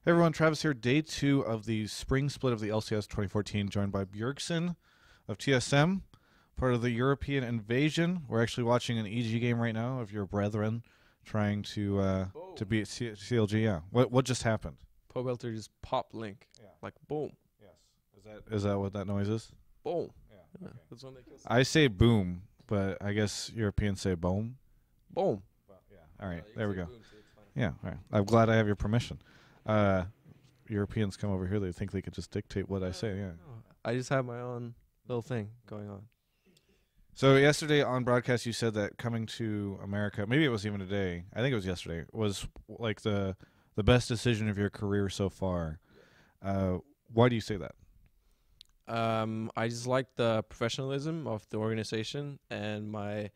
Hey everyone, Travis here. Day 2 of the spring split of the LCS 2014, joined by Bjergsen of TSM, part of the European invasion. We're actually watching an EG game right now of your brethren trying to beat CLG. Yeah. What just happened? Pobelter just pop link. Yeah. Like boom. Yes. Is that what that noise is? Boom. Yeah. Yeah, Okay. that's when they kill I say boom, but I guess Europeans say boom. boom. Well, yeah. All right. You There can we say go. boom too, it's fine. Yeah. All right. I'm glad I have your permission. Uh, Europeans come over here, they think they could just dictate what I say. Yeah. No, I just have my own little thing going on. So yesterday on broadcast, you said that coming to America, maybe it was even today, I think it was yesterday, was like the best decision of your career so far. Why do you say that? I just like the professionalism of the organization and I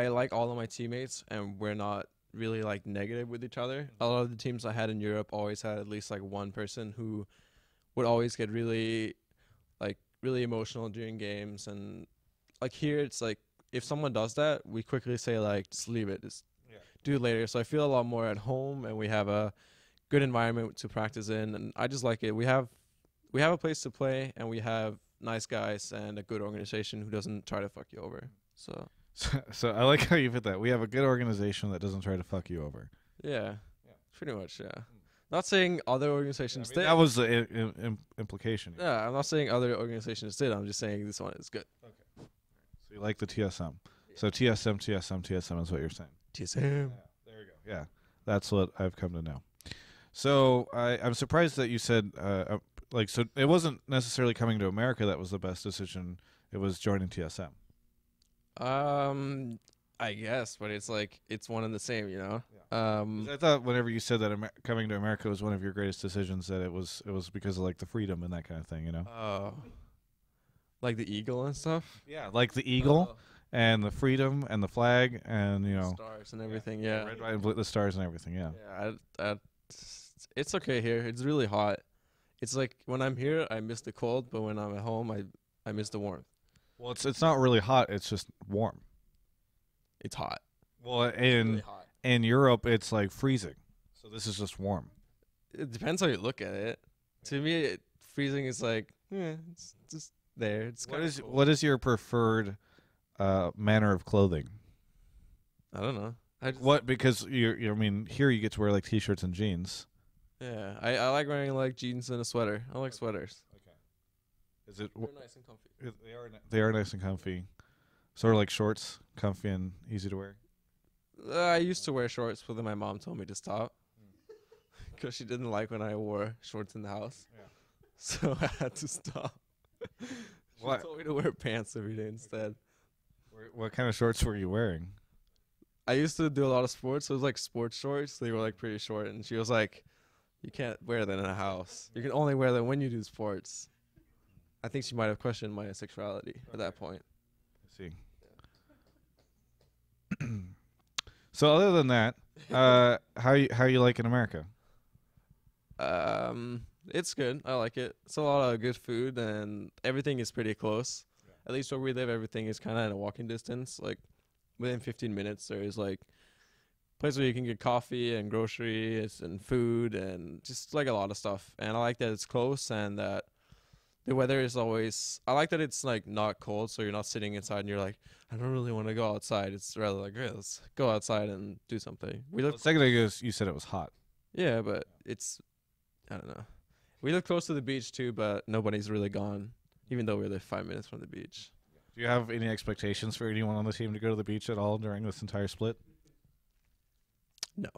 like all of my teammates and we're not really like negative with each other. A lot of the teams I had in Europe always had at least like one person who would always get really emotional during games, and like here it's like if someone does that, we quickly say like just leave it, just Yeah. do it later. So I feel a lot more at home and we have a good environment to practice in, and I just like it. We have a place to play and we have nice guys and a good organization who doesn't try to fuck you over. So So I like how you put that. We have a good organization that doesn't try to fuck you over. yeah, Yeah. pretty much, yeah. Not saying other organizations did. That was the implication. Yeah, I'm not saying other organizations did. I'm just saying this one is good. Okay. So you like the TSM. So TSM is what you're saying. TSM. There you go. Yeah, that's what I've come to know. So I'm surprised that you said so it wasn't necessarily coming to America that was the best decision. It was joining TSM. I guess, but it's like it's one and the same, you know. 'Cause I thought whenever you said that coming to America was one of your greatest decisions, that it was because of like the freedom and that kind of thing, you know. Like the eagle and stuff. Yeah, like the eagle and the freedom and the flag and Stars and everything. Yeah. red, white, and blue, the stars and everything. Yeah. Yeah. It's okay here. It's really hot. It's like when I'm here, I miss the cold, but when I'm at home, I miss the warmth. Well, it's not really hot. It's just warm. It's hot. Well, It's really hot. in Europe, it's like freezing. So this is just warm. It depends how you look at it. To me, freezing is like, it's just there. It's cool. What is your preferred manner of clothing? I don't know. What because I mean here you get to wear like t-shirts and jeans. Yeah, I like wearing like jeans and a sweater. I like sweaters. Okay. Is it? They're nice and comfy. They are nice and comfy. Sort of like shorts, comfy and easy to wear. I used to wear shorts, but then my mom told me to stop because she didn't like when I wore shorts in the house. Yeah. So I had to stop. She What? told me to wear pants every day instead. What kind of shorts were you wearing? I used to do a lot of sports, so it was like sports shorts. They were like pretty short, and she was like, "You can't wear that in a house. You can only wear them when you do sports." I think she might have questioned my sexuality at that point. I see. So other than that, how you like in America? It's good. I like it. It's a lot of good food, and everything is pretty close. Yeah. At least where we live, everything is kind of in a walking distance. Like within 15 minutes, there is like place where you can get coffee and groceries and food and just like a lot of stuff. And I like that it's close and that the weather is always. I like that it's like not cold, so you're not sitting inside and you're like, I don't really want to go outside. It's rather like, hey, let's go outside and do something. We live, A second ago you said it was hot. yeah, but it's, I don't know. We live close to the beach too, but nobody's really gone, even though we live 5 minutes from the beach. Do you have any expectations for anyone on the team to go to the beach at all during this entire split? No.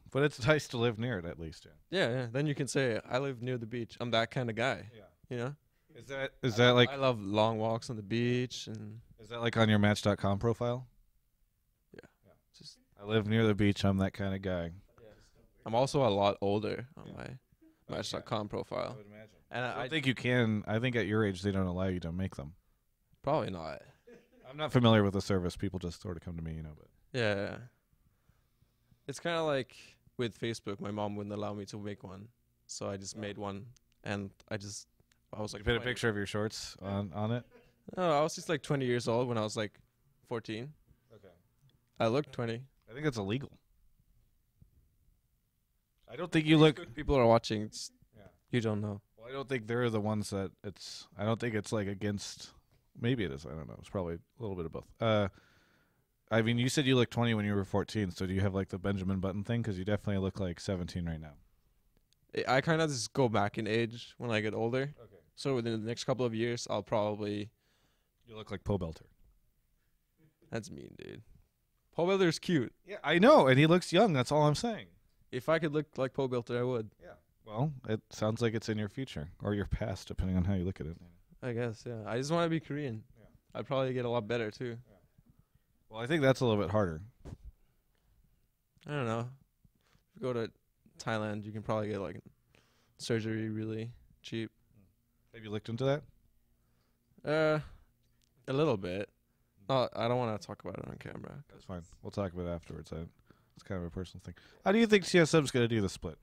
But it's nice to live near it at least. Yeah. Yeah. Then you can say I live near the beach. I'm that kind of guy. Yeah. You know. Is that like I love long walks on the beach and is that like on your Match.com profile? yeah. Just I live near the beach. I'm that kind of guy. I'm also a lot older on Yeah. my Match.com profile, would imagine. and I think you can. I think at your age they don't allow you to make them. probably not. I'm not familiar with the service. People just sort of come to me, But Yeah. It's kind of like with Facebook. My mom wouldn't allow me to make one, so I just made one, and I was you like, put a 20. picture of your shorts on it. No, I was just like 20 years old when I was like 14. Okay. I looked 20. I think it's illegal. I don't think you look. People are watching. Yeah. You don't know. Well, I don't think they're the ones that it's. I don't think it's like against. Maybe it is. I don't know. It's probably a little bit of both. I mean, you said you looked 20 when you were 14. So do you have like the Benjamin Button thing? Because you definitely look like 17 right now. I kind of just go back in age when I get older. Okay. So within the next couple of years, I'll probably. You look like Poe Belter. That's mean, dude. Paul Belter's cute. Yeah, I know, and he looks young. That's all I'm saying. If I could look like Paul Belter, I would. Yeah. Well, it sounds like it's in your future or your past, depending on how you look at it. I guess, yeah. I just want to be Korean. Yeah. I'd probably get a lot better, too. Yeah. Well, I think that's a little bit harder. I don't know. If you go to Thailand, you can probably get, like, surgery really cheap. Have you looked into that? A little bit. No, I don't want to talk about it on camera. That's fine. We'll talk about it afterwards. It's kind of a personal thing. How do you think TSM's going to do the split?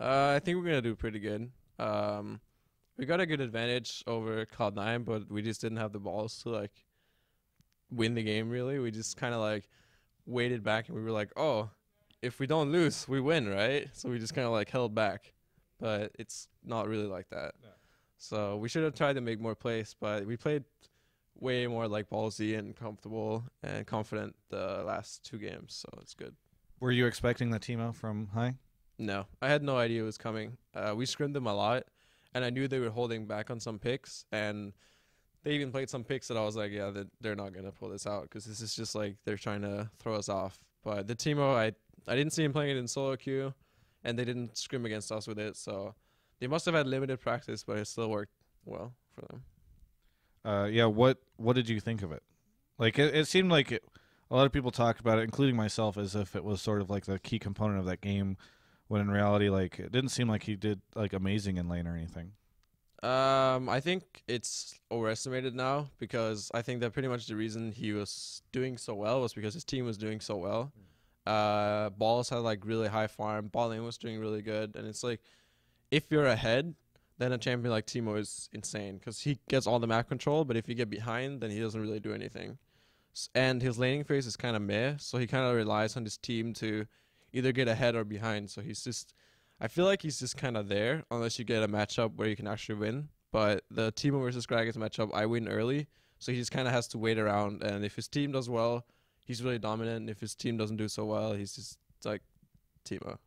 I think we're going to do pretty good. We got a good advantage over Cloud9, but we just didn't have the balls to, like, win the game, really. We just kind of, like, waited back, and we were like, oh, if we don't lose, we win, right? So we just kind of, like, held back. But it's not really like that. No. So we should have tried to make more plays, but we played way more, like, ballsy and comfortable and confident the last two games, so it's good. Were you expecting the Timo from High? No, I had no idea it was coming. We scrimmed them a lot, and I knew they were holding back on some picks, and they even played some picks that I was like, yeah, they're not going to pull this out because this is just like they're trying to throw us off. But the Timo, I didn't see him playing it in solo queue, and they didn't scrim against us with it, so they must have had limited practice, but it still worked well for them. Yeah, what did you think of it? Like, it seemed like a lot of people talked about it, including myself, as if it was sort of like the key component of that game, when in reality, like, it didn't seem like he did, like, amazing in lane or anything. I think it's overestimated now because I think that pretty much the reason he was doing so well was because his team was doing so well. Balls had, like, really high farm. Ball lane was doing really good, and it's like, if you're ahead, then a champion like Timo is insane because he gets all the map control, but if you get behind, then he doesn't really do anything. And his laning phase is kind of meh, so he kind of relies on his team to either get ahead or behind. So he's just, I feel like he's just kind of there unless you get a matchup where you can actually win. But the Timo versus Gragas matchup, I win early, so he just kind of has to wait around. And if his team does well, he's really dominant. And if his team doesn't do so well, he's just like Timo.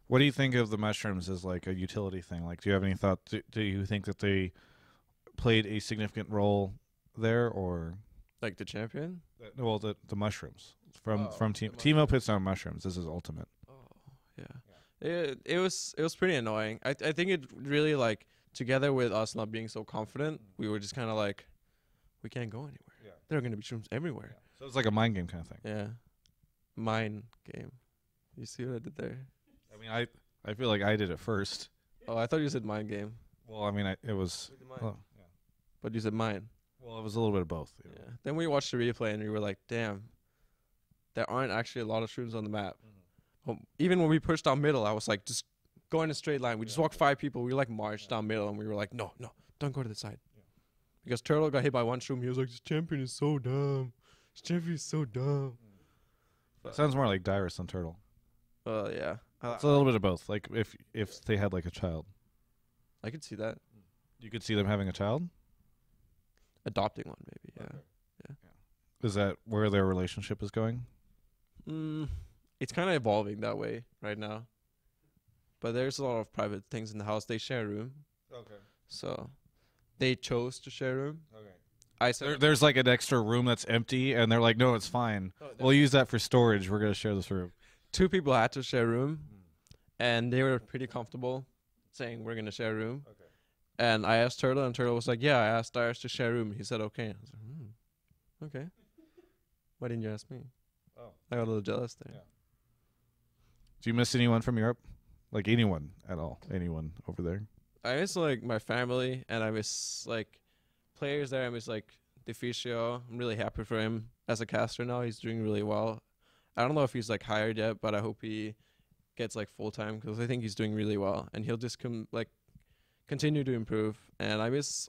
What do you think of the mushrooms as like a utility thing? Like, do you have any thought? Do you think that they played a significant role there, or Like the champion? well, the mushrooms from Timo? the Timo puts down mushrooms. This is ultimate. Oh, yeah. It was pretty annoying. I think it really, like, together with us not being so confident, we were just kind of like, we can't go anywhere. Yeah. There are going to be shrooms everywhere. So it's like a mind game kind of thing. Yeah. Mind game. You see what I did there? I mean, I feel like I did it first. Oh, I thought you said mind game. Well, I mean, it was. Well, yeah. But you said mine. Well, it was a little bit of both. You know. Yeah. Then we watched the replay and we were like, damn, there aren't actually a lot of shrooms on the map. Even when we pushed down middle, I was like, just go in a straight line. We just walked 5 people. We like marched down middle and we were like, no, don't go to the side. Yeah. Because Turtle got hit by one shroom. He was like, this champion is so dumb. This champion is so dumb. It sounds more like Dyrus than Turtle. Yeah. It's a little bit of both. Like if they had like a child, I could see that. you could see them having a child. Adopting one, maybe. Yeah. Okay. Yeah. Is that where their relationship is going? It's kind of evolving that way right now. But there's a lot of private things in the house. They share a room. Okay. So they chose to share a room. Okay. I said There's like an extra room that's empty, and they're like, no, it's fine. We'll use that for storage. We're gonna share this room. 2 people had to share a room, and they were pretty comfortable saying we're gonna share a room. Okay. And I asked Turtle, and Turtle was like, "Yeah, I asked Darius to share a room." He said, "Okay." I was like, "Okay." Why didn't you ask me? Oh. I got a little jealous there. Yeah. Do you miss anyone from Europe? Like anyone at all? Anyone over there? I miss, like, my family, and I miss, like, players there. I miss, like, Deficio. I'm really happy for him as a caster now. He's doing really well. I don't know if he's, like, hired yet, but I hope he gets, like, full-time because I think he's doing really well. And he'll just continue to improve. And I miss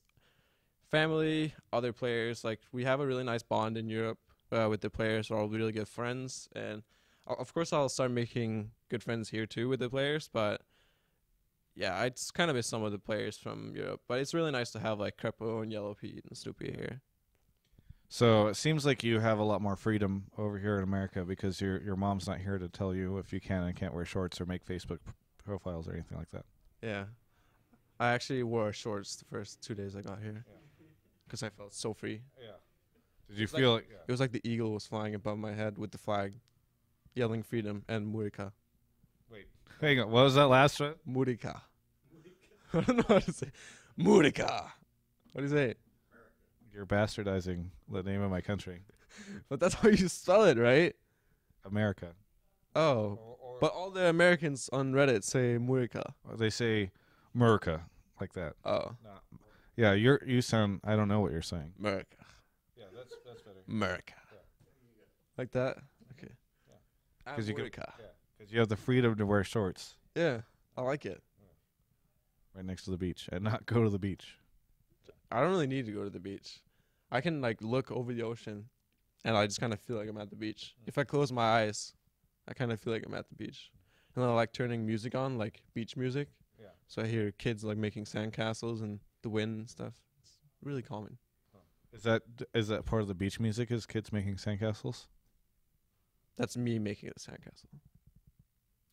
family, other players. Like, we have a really nice bond in Europe with the players. We're all really good friends. And Of course, I'll start making good friends here too with the players, but yeah, I just kind of miss some of the players from Europe. But it's really nice to have like Crepo and Yellow Pete and Snoopy here. So it seems like you have a lot more freedom over here in America because your mom's not here to tell you if you can and can't wear shorts or make Facebook profiles or anything like that. Yeah, I actually wore shorts the first 2 days I got here because I felt so free. Yeah. Did you It's feel like It was like the eagle was flying above my head with the flag, yelling freedom and Murica. Wait, hang on. What was that last one? Murica. I don't know how to say. Murica. What do you say? You're bastardizing the name of my country, But that's how you spell it, right? America. Oh. But all the Americans on Reddit say Murica. They say Murica like that. Oh. Yeah, you sound. I don't know what you're saying. Murica. Yeah, that's better. Murica. Like that? Okay. Because you Murica. because you have the freedom to wear shorts Yeah, I like it. right next to the beach and not go to the beach. I don't really need to go to the beach. I can like look over the ocean and I just kind of feel like I'm at the beach. If I close my eyes, I kind of feel like I'm at the beach. And I like turning music on, like beach music. Yeah. So I hear kids like making sandcastles and the wind and stuff. It's really calming. Is that part of the beach music? Is kids making sandcastles? That's me making a sandcastle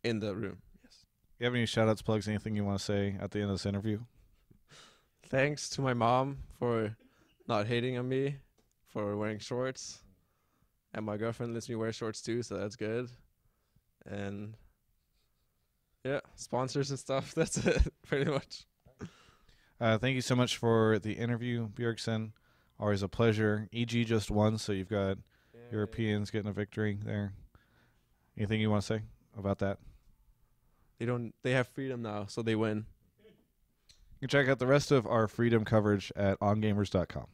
in the room. Yes. You have any shout-outs, plugs, anything you want to say at the end of this interview? Thanks to my mom for not hating on me for wearing shorts. And my girlfriend lets me wear shorts too, so that's good. And yeah, sponsors and stuff. That's it, pretty much. Thank you so much for the interview, Bjergsen. Always a pleasure. EG just won, so you've got Europeans getting a victory there. Anything you want to say about that? They have freedom now, so they win. You can check out the rest of our freedom coverage at ongamers.com.